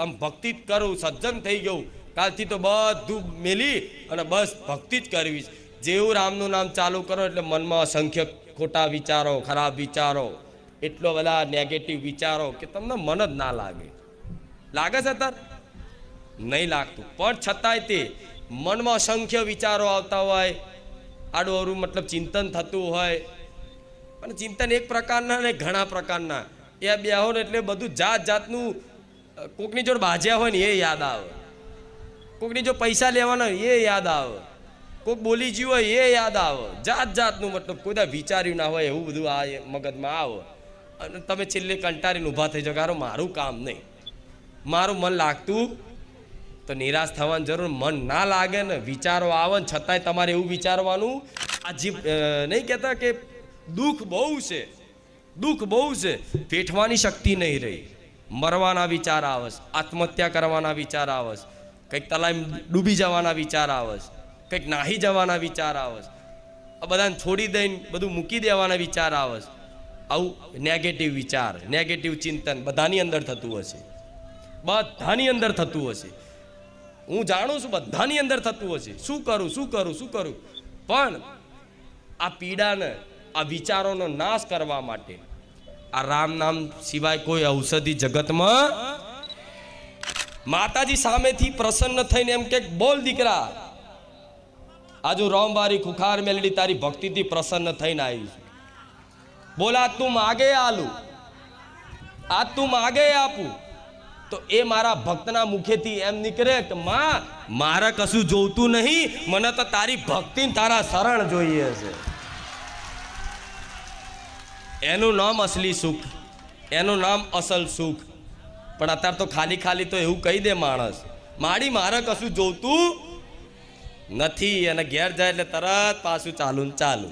આમ ભક્તિ જ કરું, સજ્જન થઈ ગયું, કાલથી તો બધું મેલી અને બસ ભક્તિ જ કરવી. જેવું રામનું નામ ચાલુ કરો એટલે મનમાં અસંખ્ય ખોટા વિચારો, ખરાબ વિચારો, એટલો બધા નેગેટિવ વિચારો કે તમને મન જ ના લાગે. લાગે છે અત્યારે? નહીં લાગતું. પણ છતાંય તે મનમાં અસંખ્ય વિચારો આવતા હોય, આડું અવરું મતલબ ચિંતન થતું હોય. અને ચિંતન એક પ્રકારના ને ઘણા પ્રકારના. એ બે હો ને એટલે બધું જાત જાતનું. કોકની જોડે બાજ્યા હોય ને એ યાદ આવે, કોકની જો પૈસા લેવાના હોય એ યાદ આવે, કોક બોલી ગયું હોય એ યાદ આવે. જાત જાતનું મતલબ કોઈ વિચાર્યું ના હોય એવું બધું આ મગજમાં આવે. અને તમે છેલ્લે કંટાળીને ઊભા થઈ જાઓ, કારણ મારું કામ નહીં, મારું મન લાગતું. તો નિરાશ થવાની જરૂર. મન ના લાગે ને વિચારો આવે ને છતાંય તમારે એવું વિચારવાનું, આ જીવ નહીં કહેતા કે દુઃખ બહુ છે, દુઃખ બહુ છે, પેઠવાની શક્તિ નહીં રહી. મરવાના વિચાર આવે, આત્મહત્યા કરવાના વિચાર આવે, કંઈક તલાઈમાં ડૂબી જવાના વિચાર આવે, કંઈક નાહી જવાના વિચાર આવે, આ બધાને છોડી દઈને બધું મૂકી દેવાના વિચાર આવે. આવું નેગેટિવ વિચાર, નેગેટિવ ચિંતન બધાની અંદર થતું હશે, બધાની અંદર થતું હશે. હું જાણું છું બધાની અંદર થતું હશે. શું કરું, શું કરું, શું કરું? પણ આ પીડાને, આ વિચારોનો નાશ કરવા માટે આ રામ નામ સિવાય કોઈ ઔષધિ જગતમાં. માતાજી સામેથી પ્રસન્ન થઈને એમ કે બોલ દીકરા, આજુ રોમવારી ખુખાર મેલડી તારી ભક્તિથી પ્રસન્ન થઈને આવી છું. બોલ આ તું માગે આલું, આ તું માગે આપું. તો એ મારા ભક્તના મુખેથી એમ નીકળે કે માં મારે કશું જોઈતું નહીં, મને તો તારી ભક્તિ તારા શરણ જોઈએ છે. એનું નામ અસલી સુખ, એનું નામ અસલ સુખ. પણ અત્યારે તો ખાલી ખાલી તો એવું કહી દે માણસ, માડી મારે કશું જોઈતું નથી, અને ઘેર જાય એટલે તરત પાછું ચાલુ ને ચાલુ.